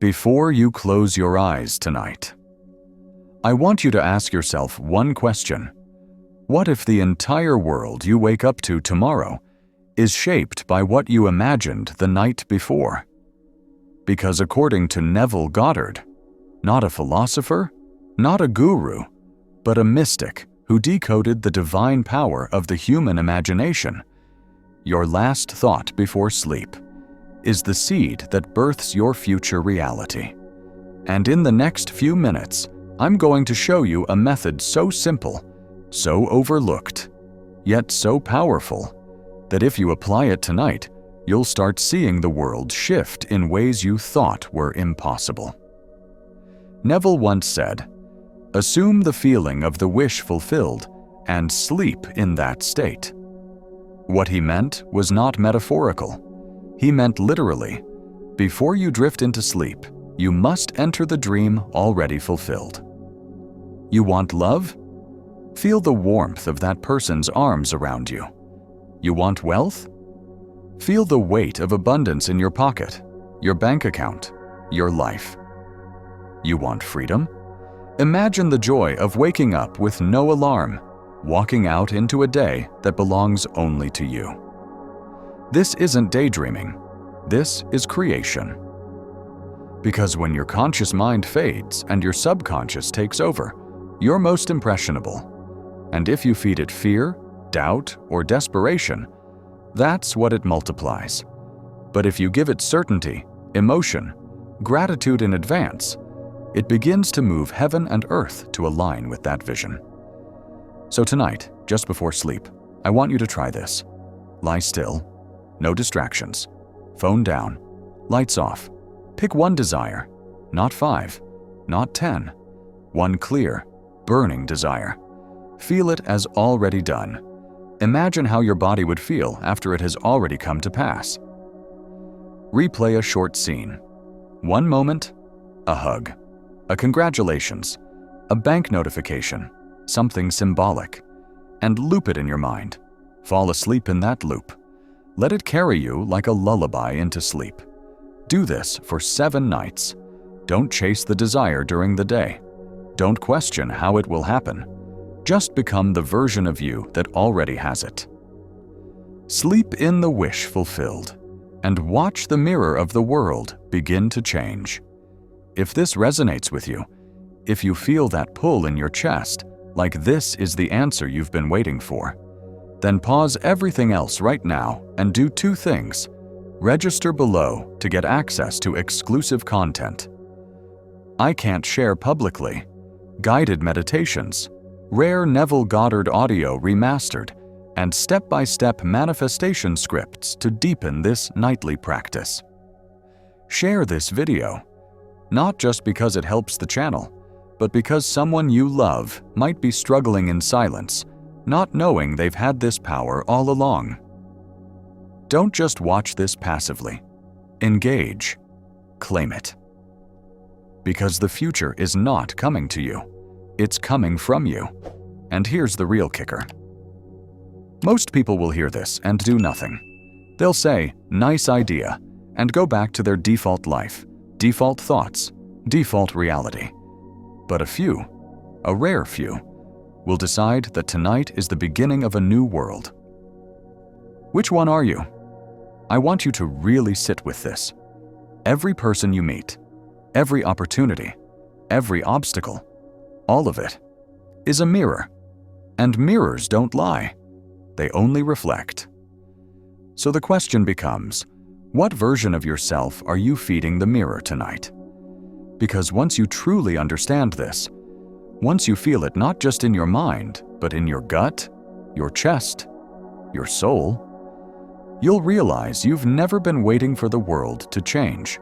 Before you close your eyes tonight, I want you to ask yourself one question. What if the entire world you wake up to tomorrow is shaped by what you imagined the night before? Because according to Neville Goddard, not a philosopher, not a guru, but a mystic who decoded the divine power of the human imagination, your last thought before sleep is the seed that births your future reality. And in the next few minutes, I'm going to show you a method so simple, so overlooked, yet so powerful, that if you apply it tonight, you'll start seeing the world shift in ways you thought were impossible. Neville once said, "Assume the feeling of the wish fulfilled and sleep in that state." What he meant was not metaphorical. He meant literally, before you drift into sleep, you must enter the dream already fulfilled. You want love? Feel the warmth of that person's arms around you. You want wealth? Feel the weight of abundance in your pocket, your bank account, your life. You want freedom? Imagine the joy of waking up with no alarm, walking out into a day that belongs only to you. This isn't daydreaming. This is creation. Because when your conscious mind fades and your subconscious takes over, you're most impressionable. And if you feed it fear, doubt, or desperation, that's what it multiplies. But if you give it certainty, emotion, gratitude in advance, it begins to move heaven and earth to align with that vision. So tonight, just before sleep, I want you to try this. Lie still, no distractions, phone down, lights off. Pick one desire, not 5, not 10. One clear, burning desire. Feel it as already done. Imagine how your body would feel after it has already come to pass. Replay a short scene. One moment, a hug, a congratulations, a bank notification, something symbolic, and loop it in your mind. Fall asleep in that loop. Let it carry you like a lullaby into sleep. Do this for 7 nights. Don't chase the desire during the day. Don't question how it will happen. Just become the version of you that already has it. Sleep in the wish fulfilled, and watch the mirror of the world begin to change. If this resonates with you, if you feel that pull in your chest, like this is the answer you've been waiting for, then pause everything else right now and do 2 things. Register below to get access to exclusive content. I can't share publicly. Guided meditations, rare Neville Goddard audio remastered, and step-by-step manifestation scripts to deepen this nightly practice. Share this video, not just because it helps the channel, but because someone you love might be struggling in silence, not knowing they've had this power all along. Don't just watch this passively. Engage. Claim it. Because the future is not coming to you. It's coming from you. And here's the real kicker. Most people will hear this and do nothing. They'll say, "Nice idea," and go back to their default life, default thoughts, default reality. But a few, a rare few, will decide that tonight is the beginning of a new world. Which one are you? I want you to really sit with this. Every person you meet, every opportunity, every obstacle, all of it, is a mirror. And mirrors don't lie. They only reflect. So the question becomes, what version of yourself are you feeding the mirror tonight? Because once you truly understand this, once you feel it not just in your mind, but in your gut, your chest, your soul, you'll realize you've never been waiting for the world to change.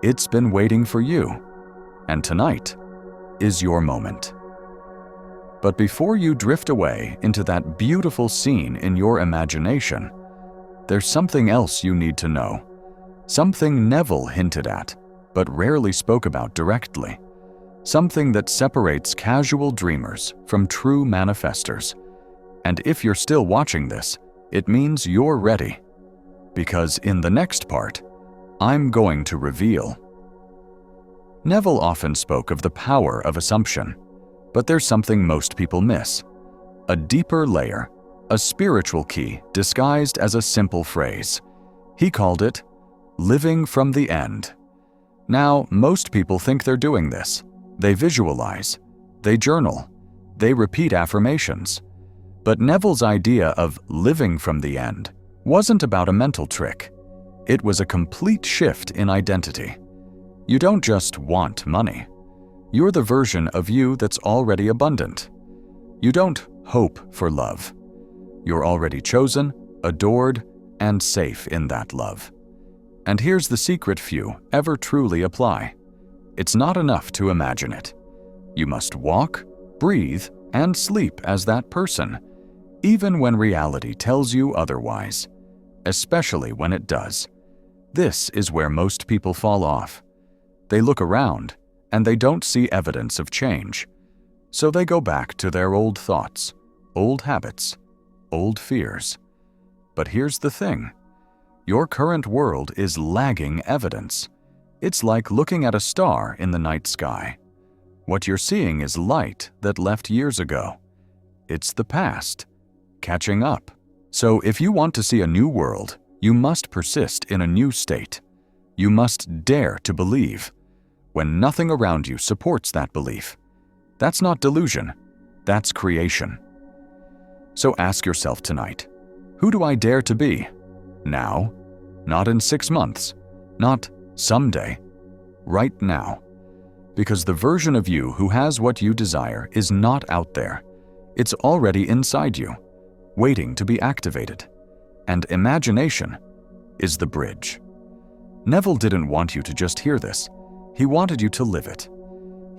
It's been waiting for you. And tonight is your moment. But before you drift away into that beautiful scene in your imagination, there's something else you need to know. Something Neville hinted at, but rarely spoke about directly. Something that separates casual dreamers from true manifestors. And if you're still watching this, it means you're ready. Because in the next part, I'm going to reveal Neville often spoke of the power of assumption, but there's something most people miss. A deeper layer, a spiritual key disguised as a simple phrase. He called it living from the end. Now, most people think they're doing this. They visualize, they journal, they repeat affirmations. But Neville's idea of living from the end wasn't about a mental trick. It was a complete shift in identity. You don't just want money. You're the version of you that's already abundant. You don't hope for love. You're already chosen, adored, and safe in that love. And here's the secret few ever truly apply. It's not enough to imagine it. You must walk, breathe, and sleep as that person, even when reality tells you otherwise, especially when it does. This is where most people fall off. They look around, and they don't see evidence of change. So they go back to their old thoughts, old habits, old fears. But here's the thing. Your current world is lagging evidence. It's like looking at a star in the night sky. What you're seeing is light that left years ago. It's the past, catching up. So if you want to see a new world, you must persist in a new state. You must dare to believe, when nothing around you supports that belief. That's not delusion, that's creation. So ask yourself tonight, who do I dare to be? Now, not in 6 months, not someday, right now. Because the version of you who has what you desire is not out there. It's already inside you, waiting to be activated. And imagination is the bridge. Neville didn't want you to just hear this. He wanted you to live it.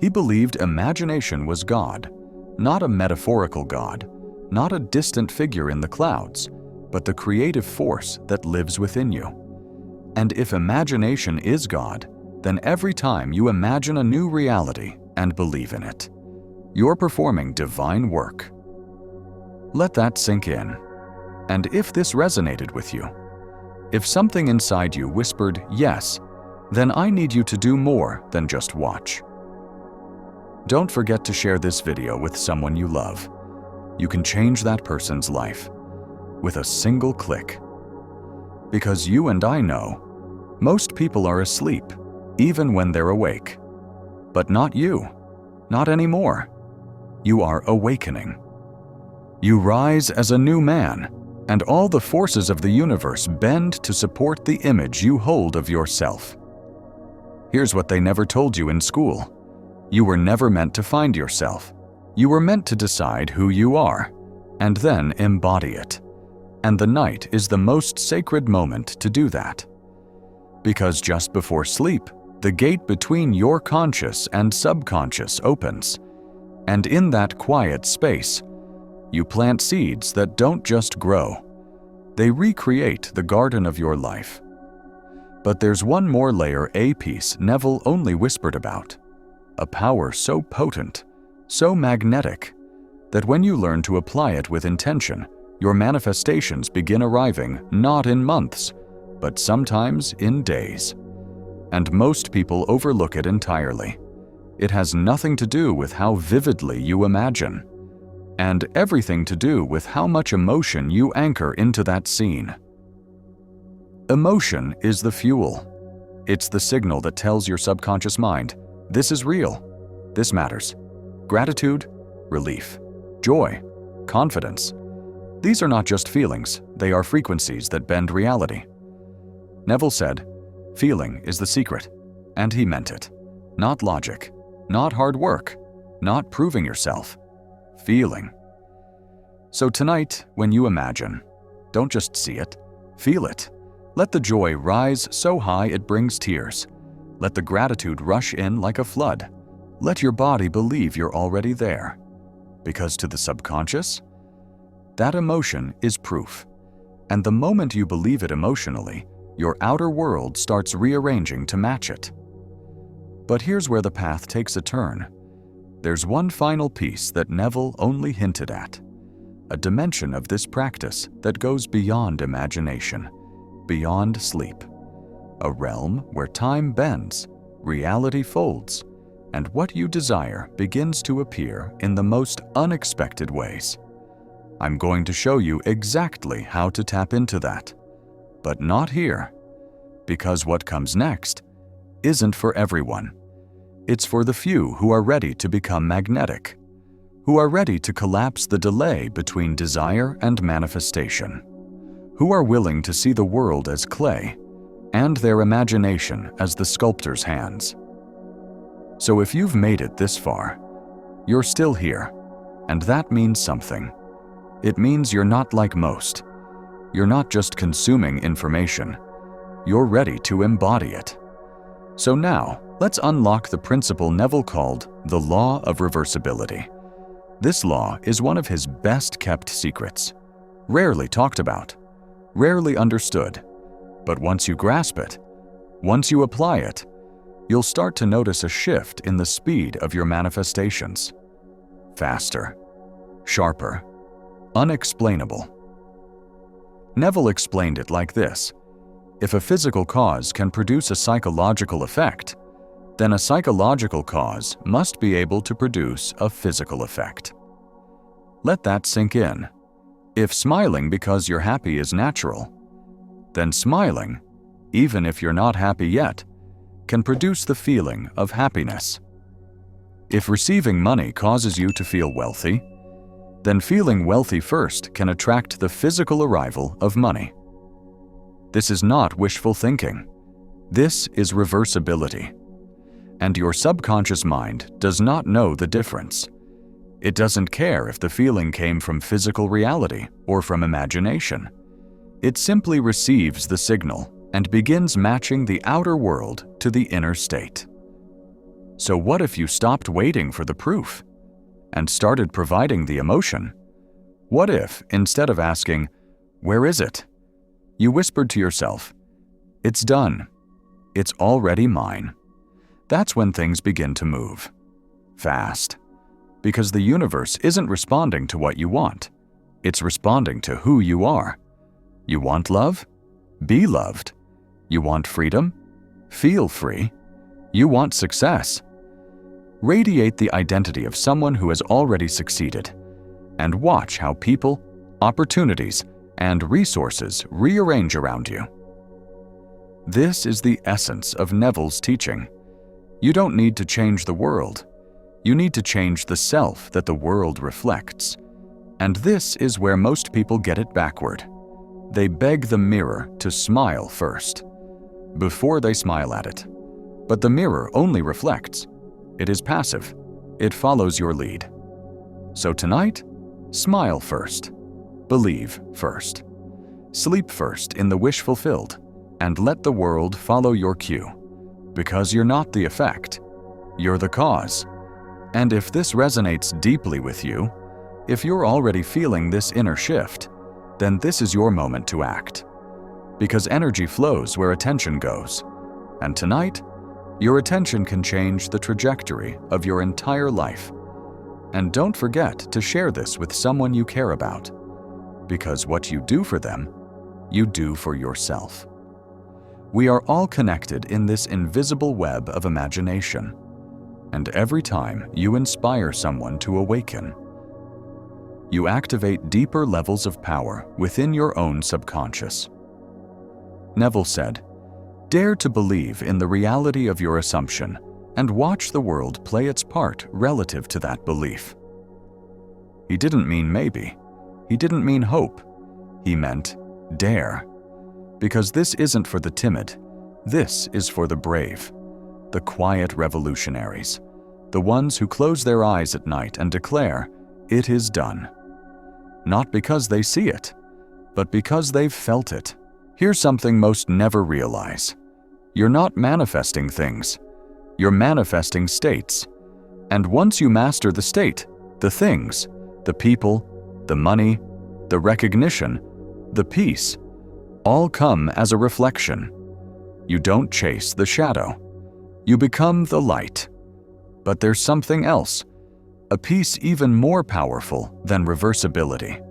He believed imagination was God, not a metaphorical God, not a distant figure in the clouds, but the creative force that lives within you. And if imagination is God, then every time you imagine a new reality and believe in it, you're performing divine work. Let that sink in. And if this resonated with you, if something inside you whispered yes, then I need you to do more than just watch. Don't forget to share this video with someone you love. You can change that person's life with a single click. Because you and I know, most people are asleep, even when they're awake. But not you, not anymore. You are awakening. You rise as a new man, and all the forces of the universe bend to support the image you hold of yourself. Here's what they never told you in school. You were never meant to find yourself. You were meant to decide who you are, and then embody it. And the night is the most sacred moment to do that. Because just before sleep, the gate between your conscious and subconscious opens. And in that quiet space, you plant seeds that don't just grow. They recreate the garden of your life. But there's one more layer, a piece Neville only whispered about. A power so potent, so magnetic, that when you learn to apply it with intention, your manifestations begin arriving not in months, but sometimes in days. And most people overlook it entirely. It has nothing to do with how vividly you imagine, and everything to do with how much emotion you anchor into that scene. Emotion is the fuel. It's the signal that tells your subconscious mind, this is real, this matters. Gratitude, relief, joy, confidence. These are not just feelings, they are frequencies that bend reality. Neville said, feeling is the secret, and he meant it. Not logic, not hard work, not proving yourself. Feeling. So tonight, when you imagine, don't just see it, feel it. Let the joy rise so high it brings tears. Let the gratitude rush in like a flood. Let your body believe you're already there. Because to the subconscious, that emotion is proof. And the moment you believe it emotionally, your outer world starts rearranging to match it. But here's where the path takes a turn. There's one final piece that Neville only hinted at. A dimension of this practice that goes beyond imagination, beyond sleep. A realm where time bends, reality folds, and what you desire begins to appear in the most unexpected ways. I'm going to show you exactly how to tap into that, but not here, because what comes next isn't for everyone. It's for the few who are ready to become magnetic, who are ready to collapse the delay between desire and manifestation, who are willing to see the world as clay and their imagination as the sculptor's hands. So if you've made it this far, you're still here, and that means something. It means you're not like most. You're not just consuming information. You're ready to embody it. So now, let's unlock the principle Neville called the law of reversibility. This law is one of his best-kept secrets, rarely talked about, rarely understood. But once you grasp it, once you apply it, you'll start to notice a shift in the speed of your manifestations. Faster, sharper, unexplainable. Neville explained it like this: if a physical cause can produce a psychological effect, then a psychological cause must be able to produce a physical effect. Let that sink in. If smiling because you're happy is natural, then smiling, even if you're not happy yet, can produce the feeling of happiness. If receiving money causes you to feel wealthy, then feeling wealthy first can attract the physical arrival of money. This is not wishful thinking. This is reversibility. And your subconscious mind does not know the difference. It doesn't care if the feeling came from physical reality or from imagination. It simply receives the signal and begins matching the outer world to the inner state. So what if you stopped waiting for the proof and started providing the emotion? What if, instead of asking, "Where is it?" you whispered to yourself, "It's done. It's already mine"? That's when things begin to move. Fast. Because the universe isn't responding to what you want. It's responding to who you are. You want love? Be loved. You want freedom? Feel free. You want success? Radiate the identity of someone who has already succeeded, and watch how people, opportunities, and resources rearrange around you. This is the essence of Neville's teaching. You don't need to change the world. You need to change the self that the world reflects. And this is where most people get it backward. They beg the mirror to smile first, before they smile at it. But the mirror only reflects. It is passive. It follows your lead. So tonight, smile first. Believe first. Sleep first in the wish fulfilled, and let the world follow your cue. Because you're not the effect. You're the cause. And if this resonates deeply with you, if you're already feeling this inner shift, then this is your moment to act. Because energy flows where attention goes. And tonight, your attention can change the trajectory of your entire life. And don't forget to share this with someone you care about. Because what you do for them, you do for yourself. We are all connected in this invisible web of imagination. And every time you inspire someone to awaken, you activate deeper levels of power within your own subconscious. Neville said, "Dare to believe in the reality of your assumption and watch the world play its part relative to that belief." He didn't mean maybe. He didn't mean hope. He meant dare. Because this isn't for the timid. This is for the brave, the quiet revolutionaries, the ones who close their eyes at night and declare, "It is done." Not because they see it, but because they've felt it. Here's something most never realize. You're not manifesting things. You're manifesting states. And once you master the state, the things, the people, the money, the recognition, the peace, all come as a reflection. You don't chase the shadow. You become the light. But there's something else, a piece even more powerful than reversibility.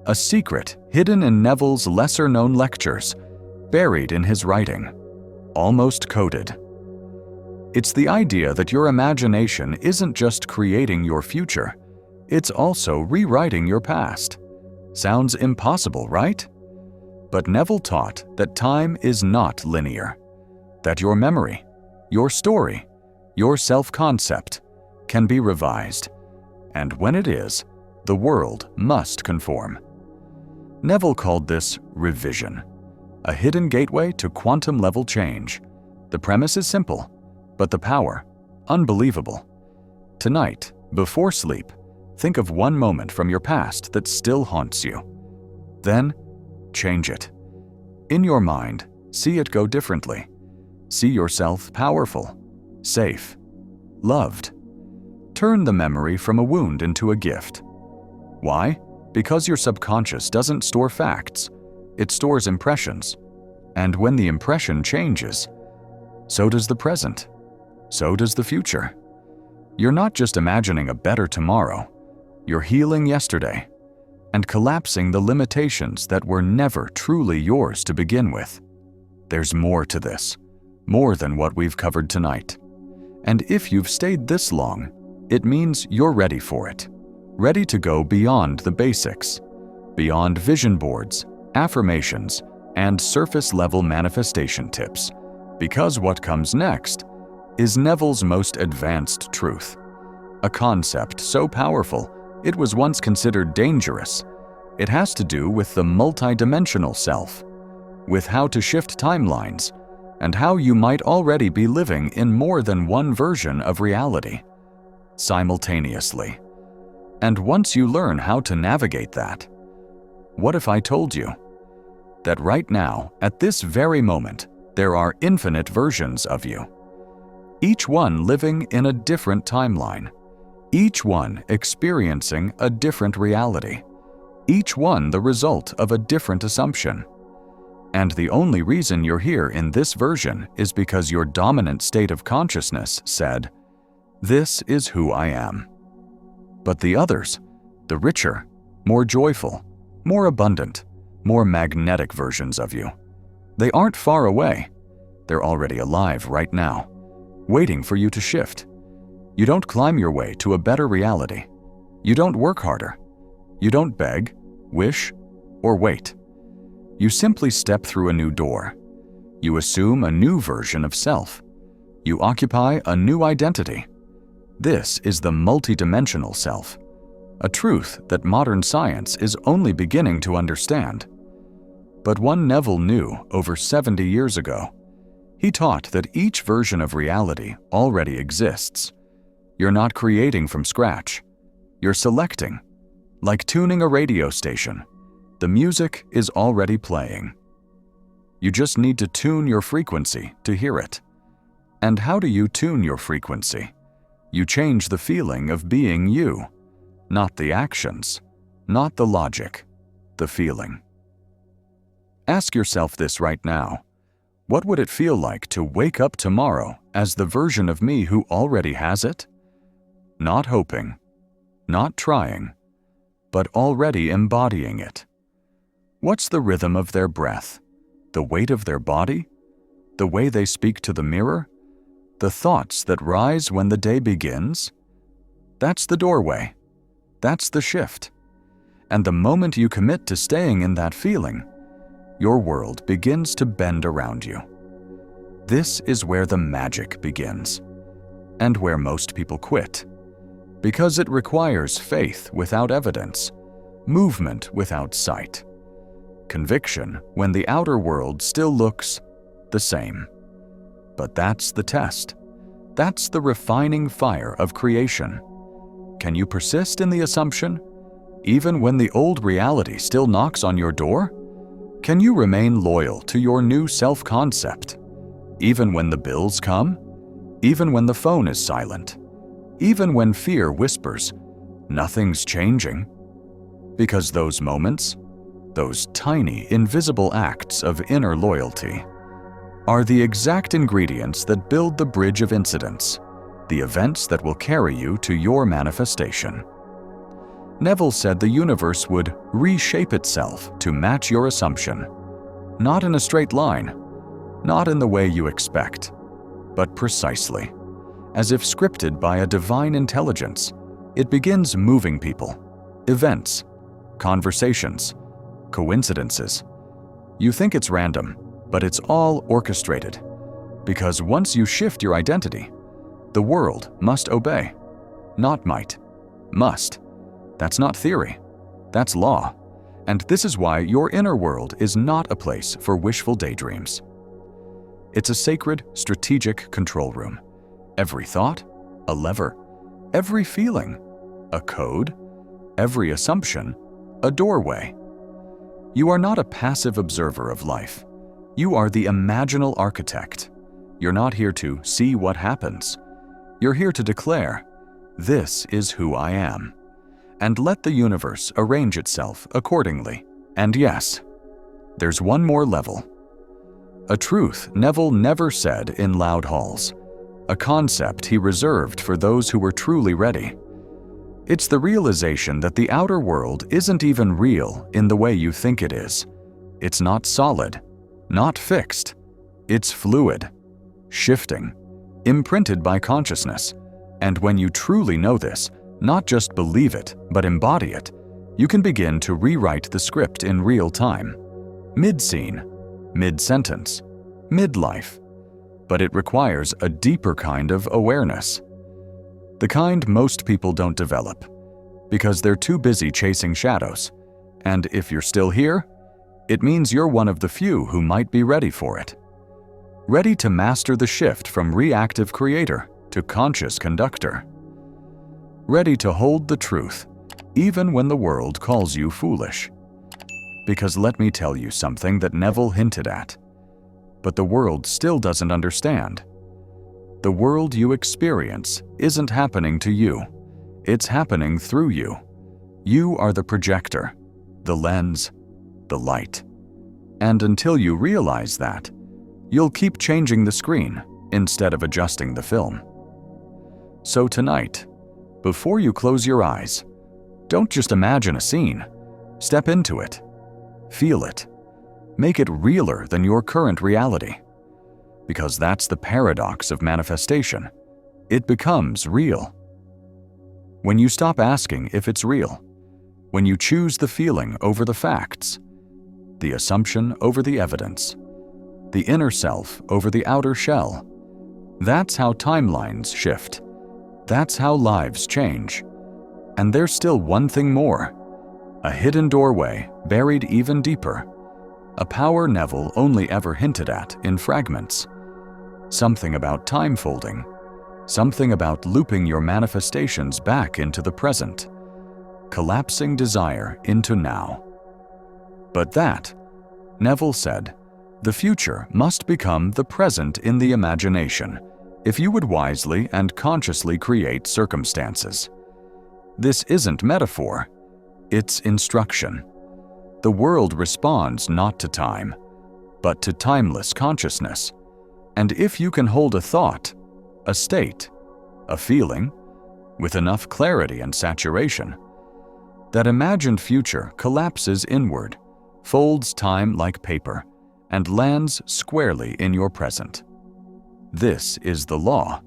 A secret hidden in Neville's lesser-known lectures, buried in his writing, almost coded. It's the idea that your imagination isn't just creating your future, it's also rewriting your past. Sounds impossible, right? But Neville taught that time is not linear, that your memory, your story, your self-concept can be revised, and when it is, the world must conform. Neville called this revision, a hidden gateway to quantum-level change. The premise is simple, but the power, unbelievable. Tonight, before sleep, think of one moment from your past that still haunts you. Then, change it. In your mind, see it go differently. See yourself powerful, safe, loved. Turn the memory from a wound into a gift. Why? Because your subconscious doesn't store facts, it stores impressions. And when the impression changes, so does the present. So does the future. You're not just imagining a better tomorrow, you're healing yesterday and collapsing the limitations that were never truly yours to begin with. There's more to this, more than what we've covered tonight. And if you've stayed this long, it means you're ready for it. Ready to go beyond the basics, beyond vision boards, affirmations, and surface-level manifestation tips. Because what comes next is Neville's most advanced truth. A concept so powerful, it was once considered dangerous. It has to do with the multidimensional self, with how to shift timelines, and how you might already be living in more than one version of reality simultaneously. And once you learn how to navigate that, what if I told you that right now, at this very moment, there are infinite versions of you, each one living in a different timeline, each one experiencing a different reality, each one the result of a different assumption. And the only reason you're here in this version is because your dominant state of consciousness said, "This is who I am." But the others, the richer, more joyful, more abundant, more magnetic versions of you, they aren't far away. They're already alive right now, waiting for you to shift. You don't climb your way to a better reality. You don't work harder. You don't beg, wish, or wait. You simply step through a new door. You assume a new version of self. You occupy a new identity. This is the multidimensional self, a truth that modern science is only beginning to understand. But one Neville knew over 70 years ago. He taught that each version of reality already exists. You're not creating from scratch. You're selecting. Like tuning a radio station, the music is already playing. You just need to tune your frequency to hear it. And how do you tune your frequency? You change the feeling of being you, not the actions, not the logic, the feeling. Ask yourself this right now. What would it feel like to wake up tomorrow as the version of me who already has it? Not hoping, not trying, but already embodying it. What's the rhythm of their breath? The weight of their body? The way they speak to the mirror? The thoughts that rise when the day begins? That's the doorway. That's the shift. And the moment you commit to staying in that feeling, your world begins to bend around you. This is where the magic begins, and where most people quit. Because it requires faith without evidence, movement without sight, conviction when the outer world still looks the same. But that's the test. That's the refining fire of creation. Can you persist in the assumption, even when the old reality still knocks on your door? Can you remain loyal to your new self-concept, even when the bills come, even when the phone is silent, even when fear whispers, "Nothing's changing"? Because those moments, those tiny, invisible acts of inner loyalty, are the exact ingredients that build the bridge of incidents, the events that will carry you to your manifestation. Neville said the universe would reshape itself to match your assumption. Not in a straight line, not in the way you expect, but precisely, as if scripted by a divine intelligence. It begins moving people, events, conversations, coincidences. You think it's random, but it's all orchestrated. Because once you shift your identity, the world must obey. Not might, must. That's not theory, that's law. And this is why your inner world is not a place for wishful daydreams. It's a sacred, strategic control room. Every thought, a lever. Every feeling, a code. Every assumption, a doorway. You are not a passive observer of life. You are the imaginal architect. You're not here to see what happens. You're here to declare, "This is who I am," and let the universe arrange itself accordingly. And yes, there's one more level. A truth Neville never said in loud halls. A concept he reserved for those who were truly ready. It's the realization that the outer world isn't even real in the way you think it is. It's not solid, not fixed. It's fluid, shifting, imprinted by consciousness. And when you truly know this, not just believe it, but embody it, you can begin to rewrite the script in real time. Mid-scene, mid-sentence, mid-life. But it requires a deeper kind of awareness. The kind most people don't develop, because they're too busy chasing shadows. And if you're still here, it means you're one of the few who might be ready for it. Ready to master the shift from reactive creator to conscious conductor. Ready to hold the truth, even when the world calls you foolish. Because let me tell you something that Neville hinted at. But the world still doesn't understand. The world you experience isn't happening to you. It's happening through you. You are the projector, the lens, the light. And until you realize that, you'll keep changing the screen instead of adjusting the film. So tonight, before you close your eyes, don't just imagine a scene. Step into it. Feel it. Make it realer than your current reality. Because that's the paradox of manifestation. It becomes real. When you stop asking if it's real, when you choose the feeling over the facts, the assumption over the evidence, the inner self over the outer shell, that's how timelines shift. That's how lives change. And there's still one thing more. A hidden doorway buried even deeper. A power Neville only ever hinted at in fragments. Something about time folding. Something about looping your manifestations back into the present. Collapsing desire into now. But that, Neville said, the future must become the present in the imagination if you would wisely and consciously create circumstances. This isn't metaphor, it's instruction. The world responds not to time, but to timeless consciousness. And if you can hold a thought, a state, a feeling, with enough clarity and saturation, that imagined future collapses inward, folds time like paper, and lands squarely in your present. This is the law,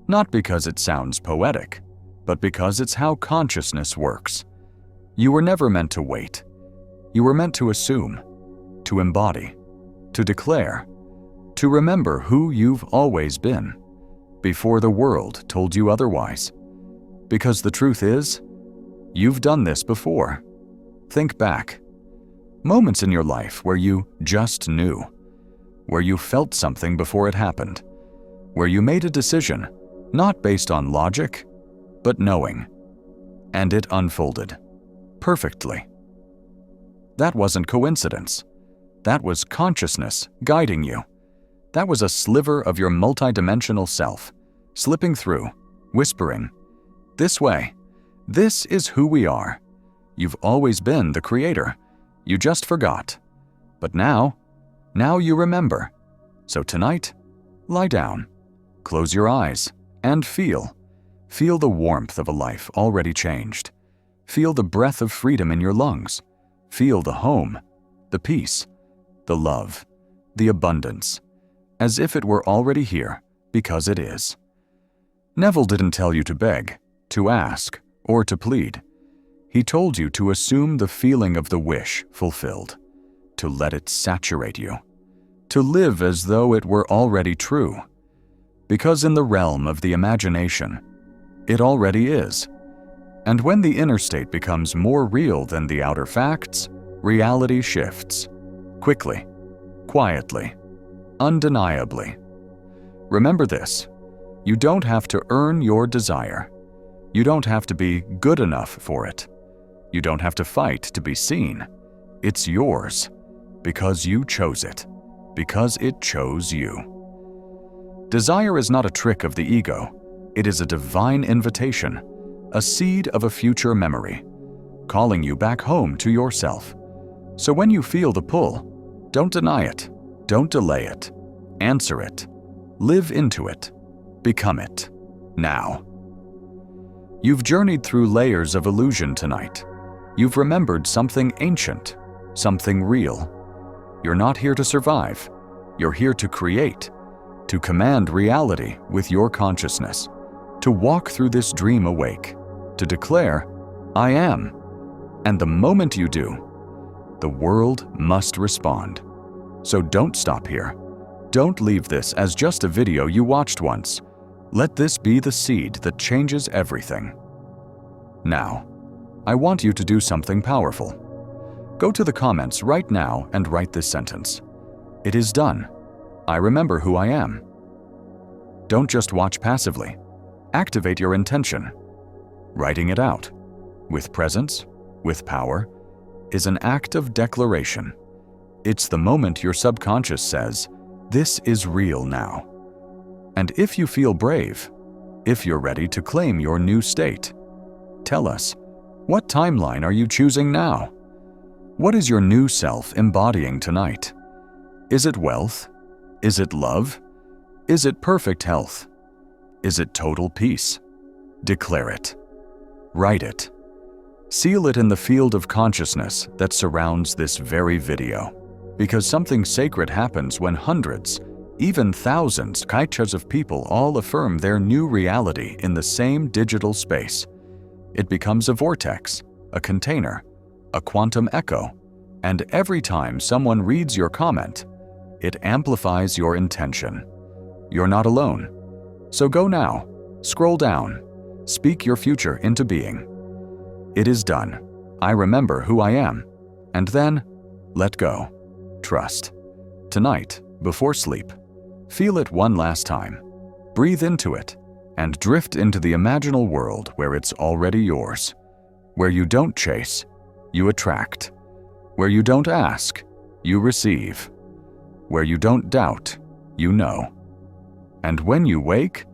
not because it sounds poetic, but because it's how consciousness works. You were never meant to wait. You were meant to assume, to embody, to declare, to remember who you've always been, before the world told you otherwise. Because the truth is, you've done this before. Think back. Moments in your life where you just knew, where you felt something before it happened, where you made a decision, not based on logic, but knowing, and it unfolded perfectly. That wasn't coincidence. That was consciousness guiding you. That was a sliver of your multidimensional self, slipping through, whispering, "This way. This is who we are. You've always been the creator. You just forgot. But now you remember. So tonight, lie down, close your eyes, and feel. Feel the warmth of a life already changed. Feel the breath of freedom in your lungs. Feel the home, the peace, the love, the abundance, as if it were already here, because it is. Neville didn't tell you to beg, to ask, or to plead. He told you to assume the feeling of the wish fulfilled, to let it saturate you, to live as though it were already true. Because in the realm of the imagination, it already is. And when the inner state becomes more real than the outer facts, reality shifts. Quickly, quietly, undeniably. Remember this: you don't have to earn your desire. You don't have to be good enough for it. You don't have to fight to be seen. It's yours, because you chose it, because it chose you. Desire is not a trick of the ego. It is a divine invitation, a seed of a future memory, calling you back home to yourself. So when you feel the pull, don't deny it, don't delay it, answer it, live into it, become it, now. You've journeyed through layers of illusion tonight. You've remembered something ancient, something real. You're not here to survive. You're here to create, to command reality with your consciousness, to walk through this dream awake, to declare, I am. And the moment you do, the world must respond. So don't stop here. Don't leave this as just a video you watched once. Let this be the seed that changes everything. Now, I want you to do something powerful. Go to the comments right now and write this sentence. It is done. I remember who I am. Don't just watch passively. Activate your intention. Writing it out, with presence, with power, is an act of declaration. It's the moment your subconscious says, this is real now. And if you feel brave, if you're ready to claim your new state, tell us, what timeline are you choosing now? What is your new self embodying tonight? Is it wealth? Is it love? Is it perfect health? Is it total peace? Declare it. Write it. Seal it in the field of consciousness that surrounds this very video. Because something sacred happens when hundreds, even thousands of people all affirm their new reality in the same digital space. It becomes a vortex, a container, a quantum echo, and every time someone reads your comment, it amplifies your intention. You're not alone. So go now, scroll down, speak your future into being. It is done. I remember who I am. And then, let go. Trust. Tonight, before sleep, feel it one last time. Breathe into it, and drift into the imaginal world where it's already yours. Where you don't chase, you attract. Where you don't ask, you receive. Where you don't doubt, you know. And when you wake,